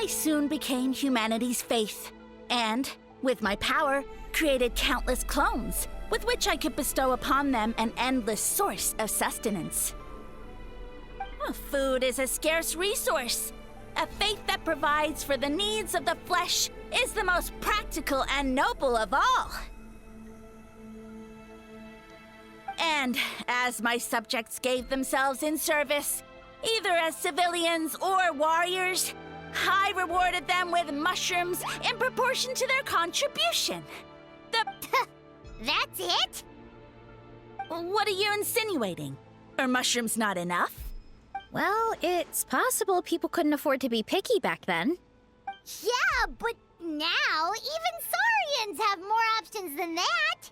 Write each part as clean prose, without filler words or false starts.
soon became humanity's faith, and, with my power, created countless clones, with which I could bestow upon them an endless source of sustenance. Food is a scarce resource. A faith that provides for the needs of the flesh is the most practical and noble of all. And as my subjects gave themselves in service, either as civilians or warriors, I rewarded them with mushrooms in proportion to their contribution. That's it? What are you insinuating? Are mushrooms not enough? Well, it's possible people couldn't afford to be picky back then. Yeah, but now even Saurians have more options than that.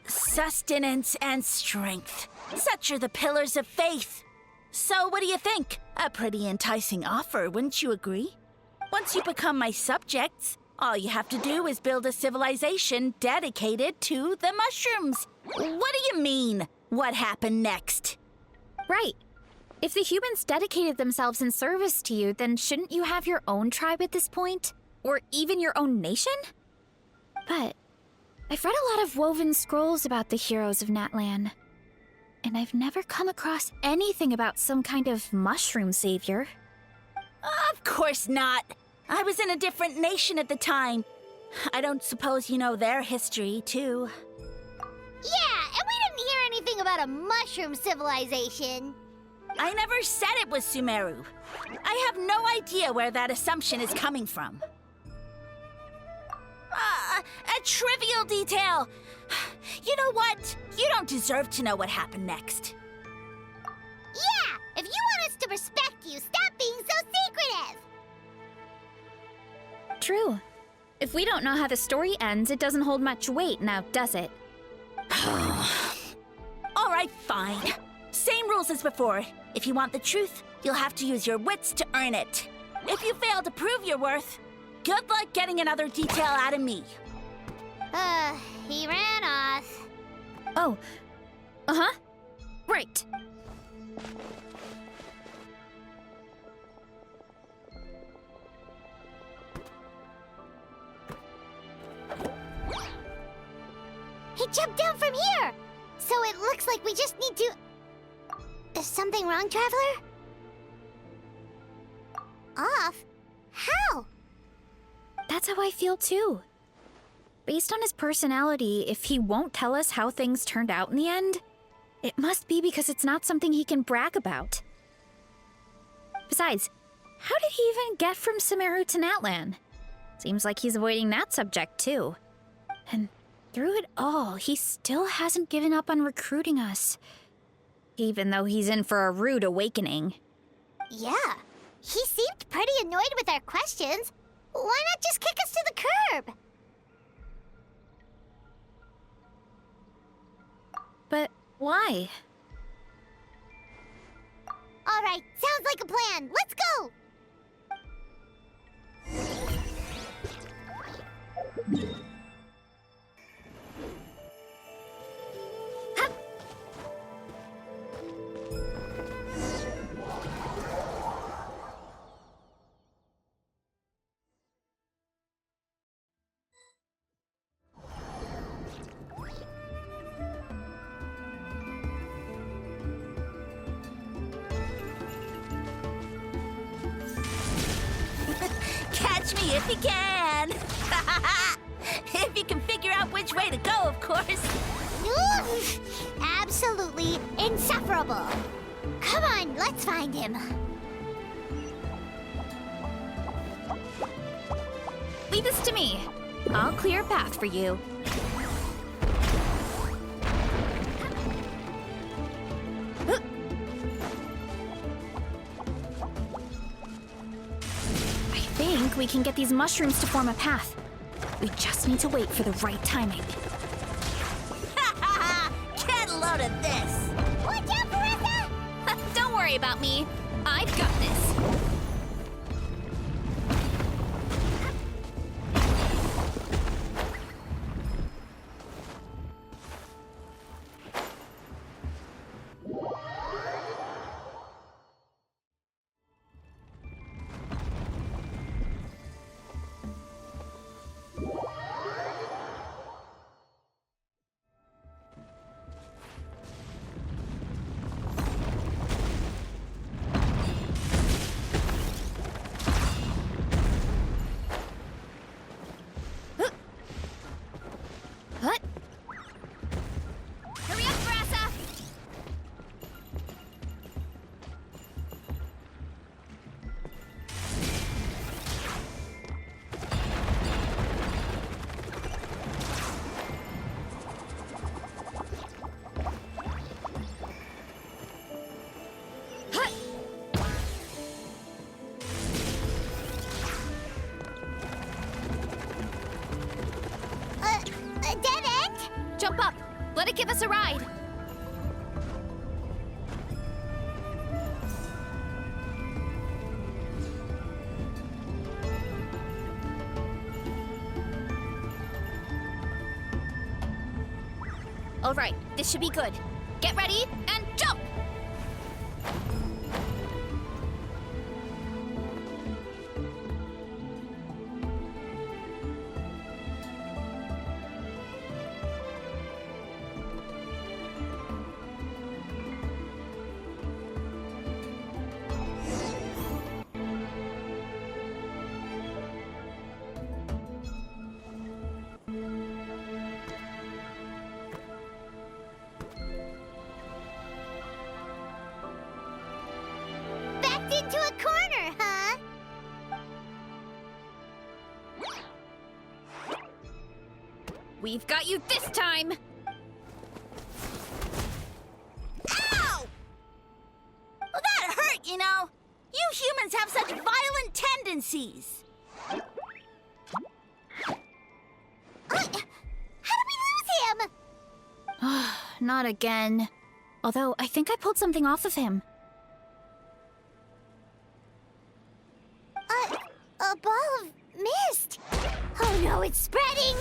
Sustenance and strength. Such are the pillars of faith. So what do you think? A pretty enticing offer, wouldn't you agree? Once you become my subjects, all you have to do is build a civilization dedicated to the mushrooms. What do you mean? What happened next? Right. If the humans dedicated themselves in service to you, then shouldn't you have your own tribe at this point? Or even your own nation? But I've read a lot of woven scrolls about the heroes of Natlan, and I've never come across anything about some kind of mushroom savior. Of course not. I was in a different nation at the time. I don't suppose you know their history, too. Yeah, and we didn't hear anything about a mushroom civilization. I never said it was Sumeru. I have no idea where that assumption is coming from. A trivial detail. You know what? You don't deserve to know what happened next. Yeah, if you want us to respect you, stop being so secretive. True. If we don't know how the story ends, it doesn't hold much weight now, does it? All right, fine. Same rules as before. If you want the truth, you'll have to use your wits to earn it. If you fail to prove your worth, good luck getting another detail out of me. He ran off. Oh. Uh-huh. Right. He jumped down from here! So it looks like we just need to... Is something wrong, Traveler? Off? How? That's how I feel too. Based on his personality, if he won't tell us how things turned out in the end, it must be because it's not something he can brag about. Besides, how did he even get from Sumeru to Natlan? Seems like he's avoiding that subject too. And through it all, he still hasn't given up on recruiting us. Even though he's in for a rude awakening. Yeah, he seemed pretty annoyed with our questions. Why not just kick us to the curb? But why? All right, sounds like a plan. Let's go! Catch me if you can! If you can figure out which way to go, of course. Absolutely insufferable. Come on, let's find him. Leave this to me. I'll clear a path for you. I think we can get these mushrooms to form a path. We just need to wait for the right timing. Get a load of this! Watch out, Marissa! Don't worry about me. I've got this. jump up. Let it give us a ride. All right, this should be good. Get ready and jump! Backed into a corner, huh? We've got you this time! Ow! Well, that hurt, you know. You humans have such violent tendencies. How did we lose him? Not again. Although, I think I pulled something off of him. A ball of mist. Oh no, it's spreading.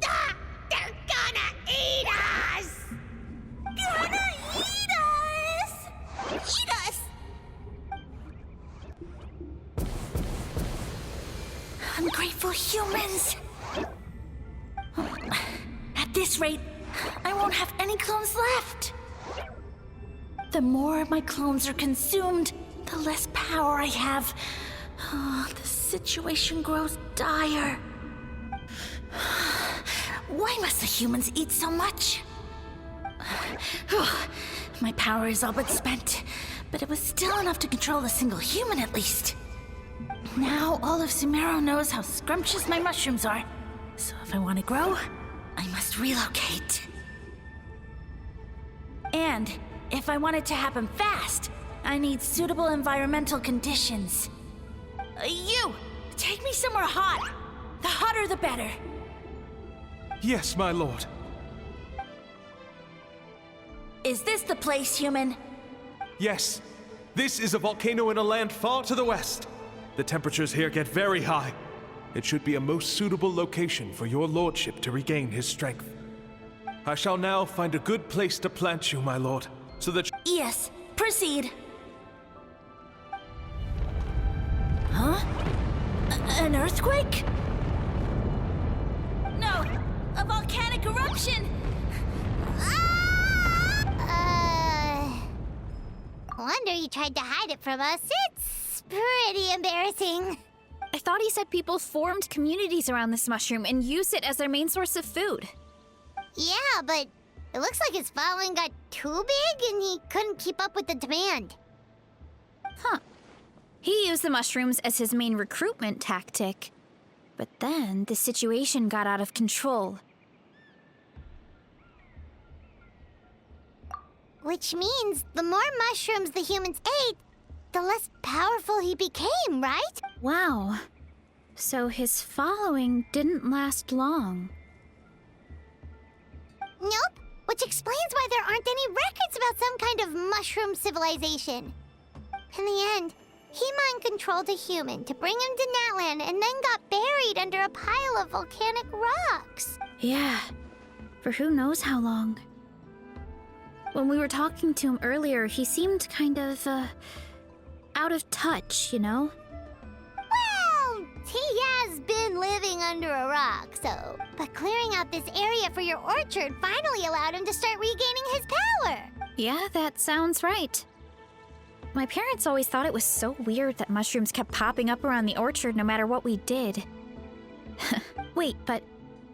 Ah, they're gonna eat us. Gonna eat us! Eat us! Ungrateful humans! At this rate, I won't have any clones left. The more my clones are consumed, the less power I have. Oh, the situation grows dire. Why must the humans eat so much? My power is all but spent, but it was still enough to control a single human at least. Now all of Sumero knows how scrumptious my mushrooms are, so if I want to grow, I must relocate. And if I want it to happen fast, I need suitable environmental conditions. You! Take me somewhere hot! The hotter the better. Yes, my lord. Is this the place, human? Yes. This is a volcano in a land far to the west. The temperatures here get very high. It should be a most suitable location for your lordship to regain his strength. I shall now find a good place to plant you, my lord, so that... Yes, proceed. Huh? An earthquake? No, a volcanic eruption! Wonder you tried to hide it from us. It's pretty embarrassing. I thought he said people formed communities around this mushroom and used it as their main source of food. Yeah, but it looks like his following got too big and he couldn't keep up with the demand. Huh. He used the mushrooms as his main recruitment tactic. But then the situation got out of control. Which means the more mushrooms the humans ate, the less powerful he became, right? Wow. So his following didn't last long. Nope. Which explains why there aren't any records about some kind of mushroom civilization. In the end, he mind-controlled a human to bring him to Natlan and then got buried under a pile of volcanic rocks. Yeah. For who knows how long. When we were talking to him earlier, he seemed kind of, out of touch, you know? Well, he has been living under a rock, so... But clearing out this area for your orchard finally allowed him to start regaining his power. Yeah, that sounds right. My parents always thought it was so weird that mushrooms kept popping up around the orchard no matter what we did. Wait, but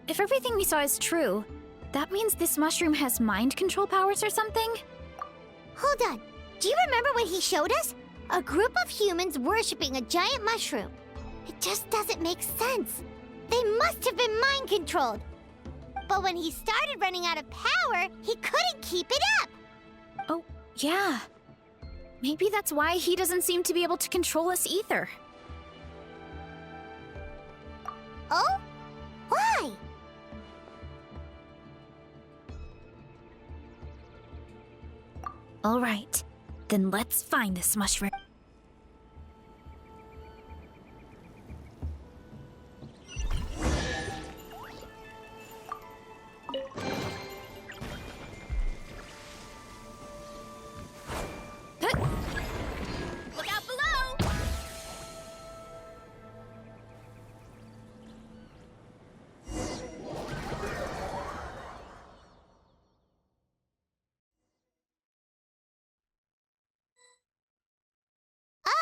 if everything we saw is true, that means this mushroom has mind control powers or something? Hold on. Do you remember what he showed us? A group of humans worshipping a giant mushroom. It just doesn't make sense. They must have been mind-controlled. But when he started running out of power, he couldn't keep it up. Oh, yeah. Maybe that's why he doesn't seem to be able to control us either. Oh? Why? All right, then let's find this mushroom. Look out below!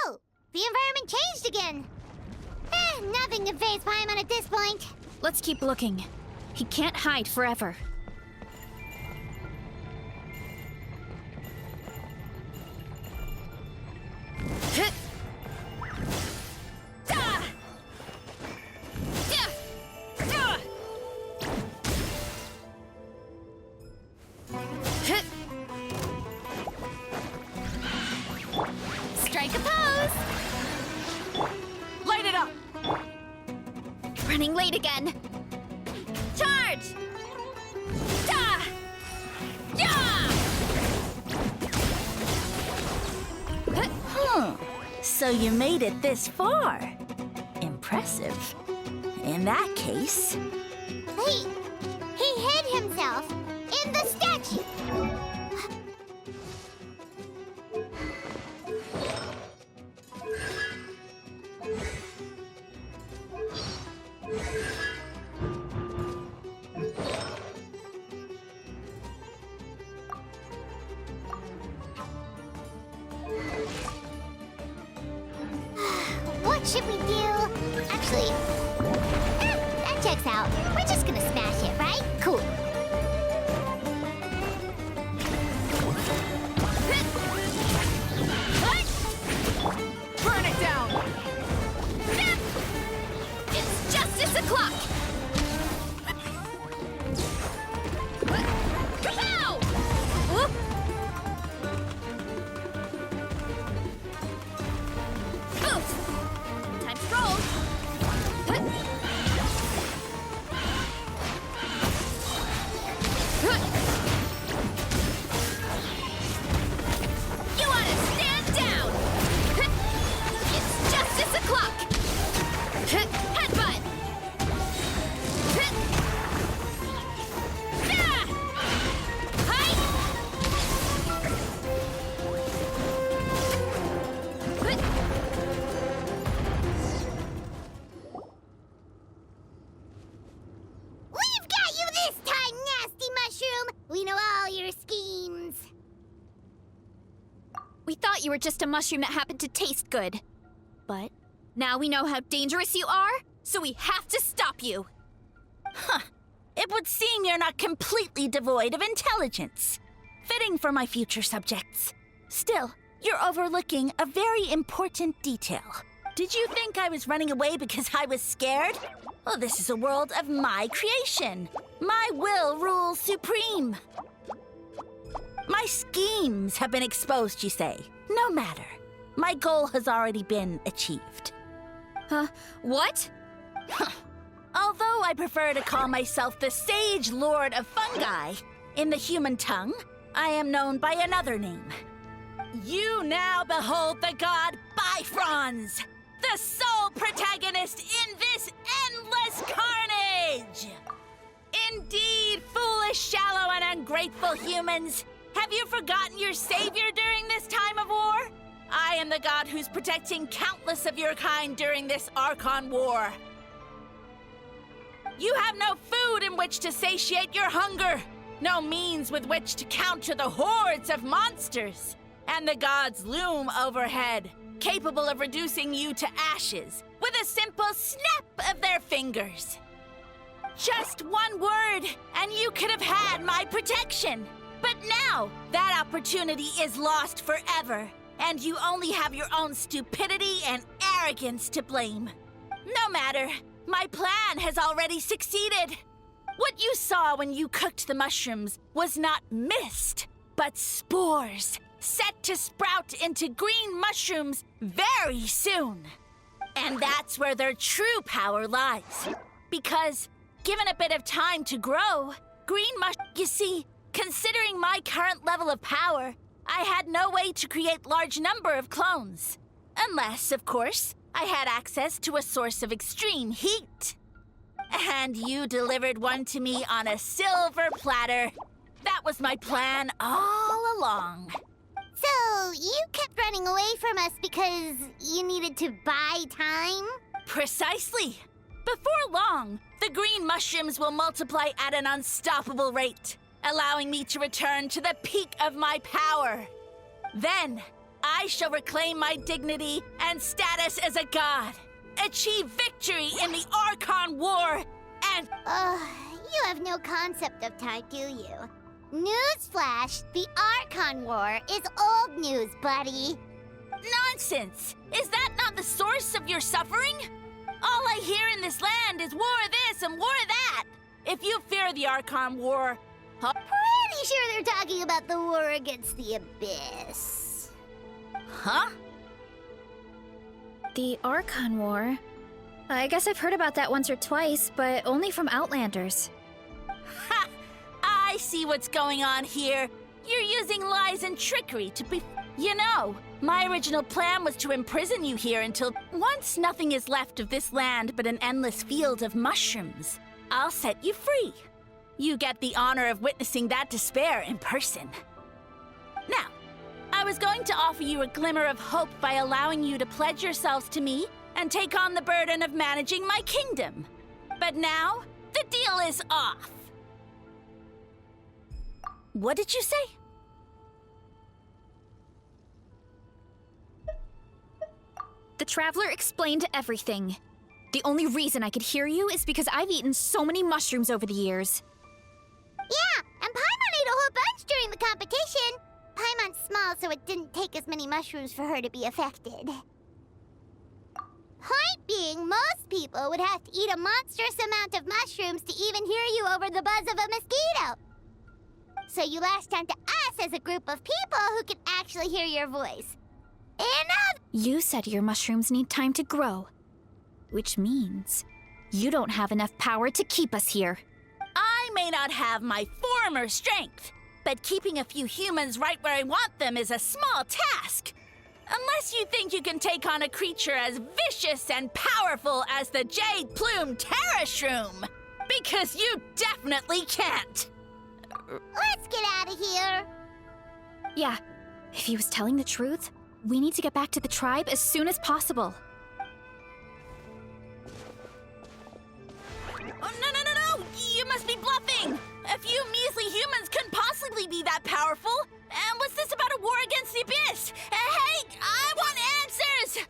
Oh, the environment changed again. Nothing to phase Paimon at this point. Let's keep looking. He can't hide forever. Strike a pose! Light it up! Running late again. Charge! Da! Yeah! So you made it this far. Impressive. In that case... He hid himself in the statue. What should we do? Actually, that checks out. We're just gonna smash it, right? Cool. Burn it down! It's justice o'clock! Kapow! Whoop! Boost! Time to roll! You want to stand down! It's justice o'clock! Headbutt! We've got you this time, nasty mushroom! We know all your schemes. We thought you were just a mushroom that happened to taste good. But now we know how dangerous you are, so we have to stop you. It would seem you're not completely devoid of intelligence. Fitting for my future subjects. Still, you're overlooking a very important detail. Did you think I was running away because I was scared? Well, this is a world of my creation. My will rules supreme. My schemes have been exposed, you say. No matter. My goal has already been achieved. What? Although I prefer to call myself the Sage Lord of Fungi, in the human tongue, I am known by another name. You now behold the god Bifrons, the sole protagonist in this endless carnage! Indeed, foolish, shallow, and ungrateful humans, have you forgotten your savior during this time of war? I am the god who's protecting countless of your kind during this Archon War. You have no food in which to satiate your hunger, no means with which to counter the hordes of monsters, and the gods loom overhead, capable of reducing you to ashes with a simple snap of their fingers. Just one word, and you could have had my protection. But now, that opportunity is lost forever, and you only have your own stupidity and arrogance to blame. No matter, my plan has already succeeded. What you saw when you cooked the mushrooms was not mist, but spores, set to sprout into green mushrooms very soon. And that's where their true power lies. Because, given a bit of time to grow, you see, considering my current level of power, I had no way to create large number of clones. Unless, of course, I had access to a source of extreme heat. And you delivered one to me on a silver platter. That was my plan all along. So, you kept running away from us because you needed to buy time? Precisely. Before long, the green mushrooms will multiply at an unstoppable rate, allowing me to return to the peak of my power. Then, I shall reclaim my dignity and status as a god, achieve victory in the Archon War, and... You have no concept of time, do you? Newsflash, the Archon War is old news, buddy. Nonsense! Is that not the source of your suffering? All I hear in this land is war this and war that. If you fear the Archon War... Pretty sure they're talking about the war against the Abyss. Huh? The Archon War? I guess I've heard about that once or twice, but only from Outlanders. Ha! I see what's going on here. You're using lies and trickery to be... You know, my original plan was to imprison you here until once nothing is left of this land but an endless field of mushrooms. I'll set you free. You get the honor of witnessing that despair in person. Now, I was going to offer you a glimmer of hope by allowing you to pledge yourselves to me and take on the burden of managing my kingdom. But now, the deal is off. What did you say? The Traveler explained everything. The only reason I could hear you is because I've eaten so many mushrooms over the years. Yeah, and Paimon ate a whole bunch during the competition. Paimon's small, so it didn't take as many mushrooms for her to be affected. Point being, most people would have to eat a monstrous amount of mushrooms to even hear you over the buzz of a mosquito. So you latched onto us as a group of people who can actually hear your voice. You said your mushrooms need time to grow, which means you don't have enough power to keep us here. I may not have my former strength, but keeping a few humans right where I want them is a small task. Unless you think you can take on a creature as vicious and powerful as the Jade-Plume Terrashroom. Because you definitely can't. Let's get out of here. Yeah, if he was telling the truth, we need to get back to the tribe as soon as possible. Oh, no! You must be bluffing! A few measly humans couldn't possibly be that powerful. And what's this about a war against the Abyss? Hey, I want answers!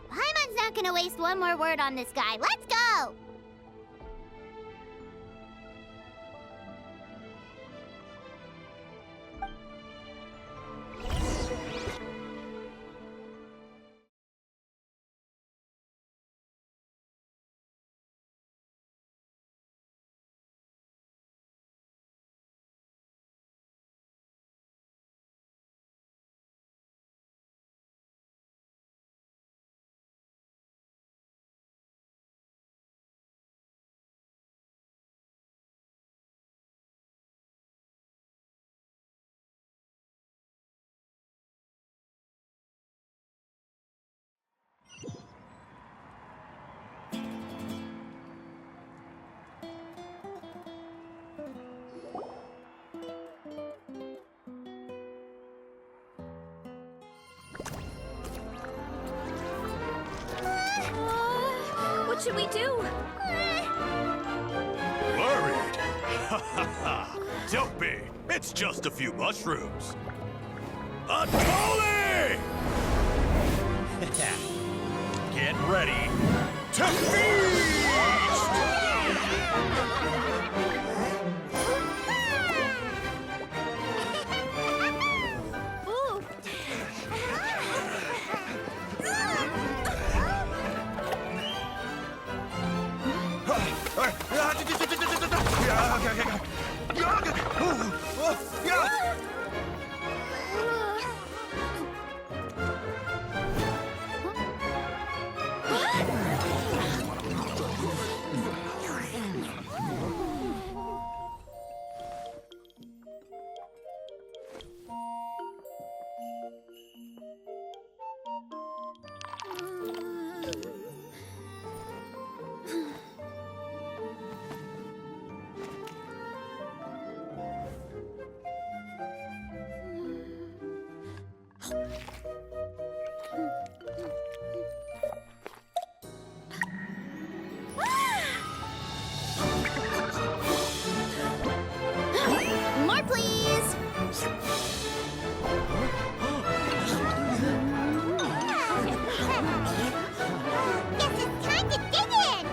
Paimon's not gonna waste one more word on this guy. Let's go! What should we do? Worried? Ha ha ha! Don't be! It's just a few mushrooms! Unholy! Get ready to feast! Dig in!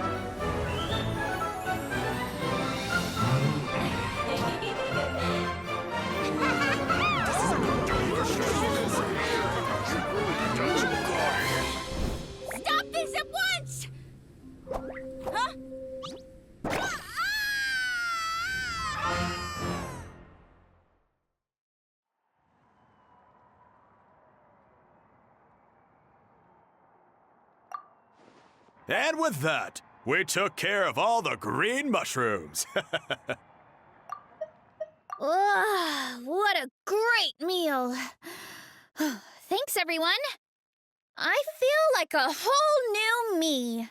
Stop this at once! Huh? And with that, we took care of all the green mushrooms. What a great meal! Thanks, everyone! I feel like a whole new me.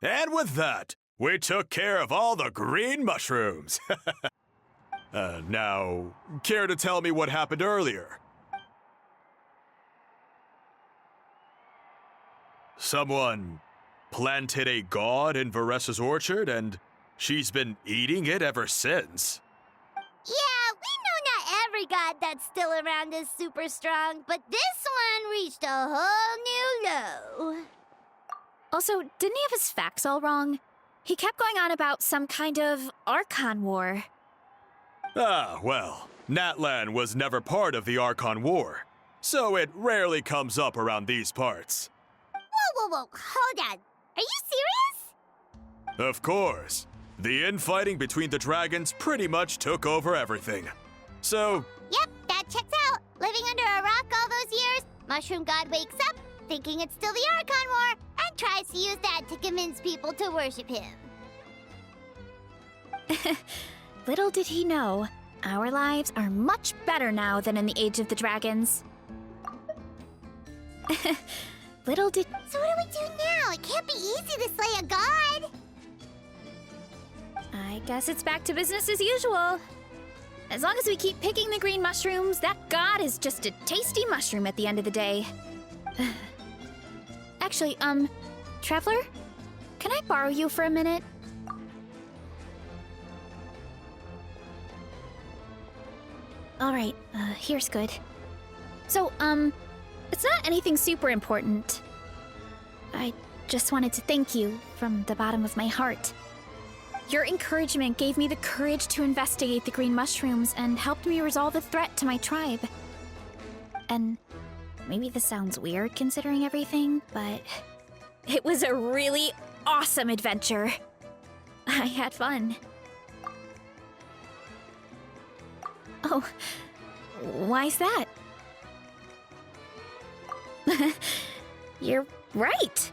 And with that, we took care of all the green mushrooms. Now, care to tell me what happened earlier? Someone planted a god in Varessa's orchard, and she's been eating it ever since. Yeah, we know not every god that's still around is super strong, but this one reached a whole new low. Also, didn't he have his facts all wrong? He kept going on about some kind of Archon War. Ah, well, Natlan was never part of the Archon War, so it rarely comes up around these parts. Whoa, hold on. Are you serious? Of course. The infighting between the dragons pretty much took over everything. So, Yep, that checks out. Living under a rock all those years, Mushroom God wakes up, thinking it's still the Archon War, and tries to use that to convince people to worship him. Little did he know, our lives are much better now than in the Age of the Dragons. Little did... So what do we do now? It can't be easy to slay a god. I guess it's back to business as usual. As long as we keep picking the green mushrooms, that god is just a tasty mushroom at the end of the day. Actually, Traveler? Can I borrow you for a minute? Alright, here's good. So, it's not anything super important. I just wanted to thank you from the bottom of my heart. Your encouragement gave me the courage to investigate the green mushrooms and helped me resolve a threat to my tribe. And maybe this sounds weird considering everything, but it was a really awesome adventure. I had fun. Oh, why's that? You're right.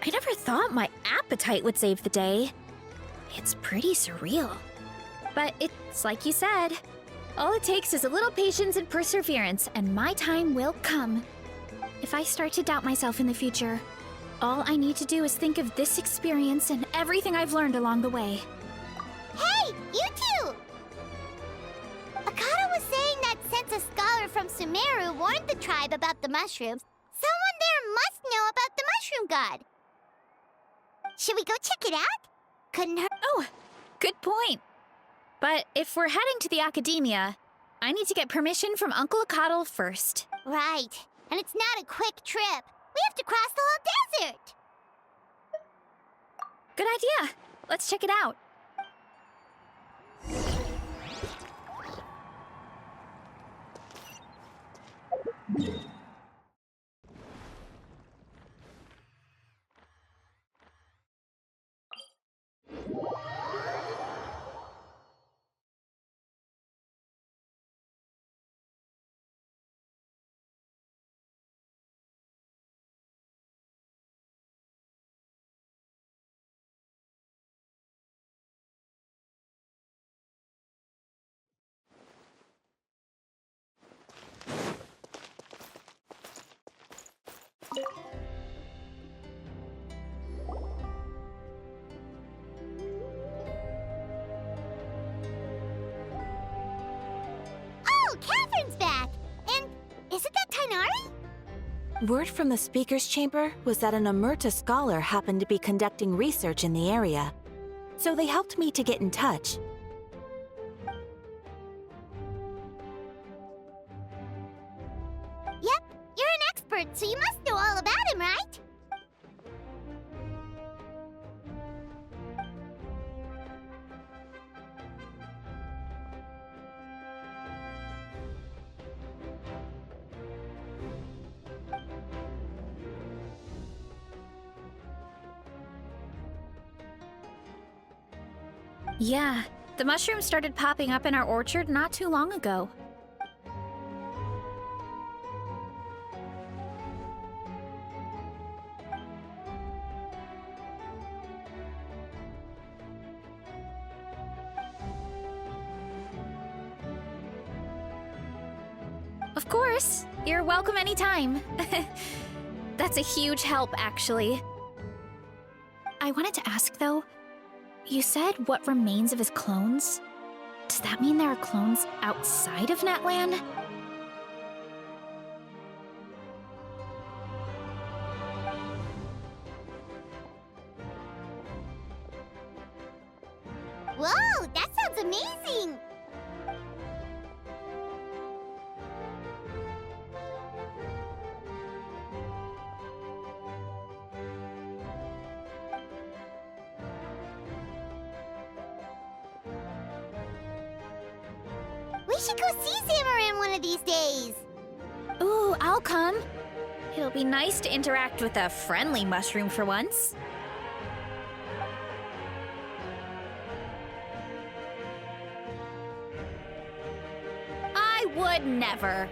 I never thought my appetite would save the day. It's pretty surreal. But it's like you said. All it takes is a little patience and perseverance, and my time will come. If I start to doubt myself in the future, all I need to do is think of this experience and everything I've learned along the way. Hey, you two! Akata was saying that since a scholar from Sumeru warned the tribe about the mushrooms, someone there must know about the mushroom god. Should we go check it out? Couldn't hurt. Oh, good point. But if we're heading to the academia, I need to get permission from Uncle Akatl first. Right. And it's not a quick trip. We have to cross the whole desert. Good idea. Let's check it out. Oh, Catherine's back! And isn't that Tainari? Word from the speaker's chamber was that an Omerta scholar happened to be conducting research in the area. So they helped me to get in touch. Yep, you're an expert, so you must know all about him, right? Yeah, the mushrooms started popping up in our orchard not too long ago. Of course, you're welcome anytime. That's a huge help, actually. I wanted to ask, though, you said what remains of his clones? Does that mean there are clones outside of Natlan? Whoa, that sounds amazing! We should go see Zamarin one of these days! Ooh, I'll come. It'll be nice to interact with a friendly mushroom for once. I would never.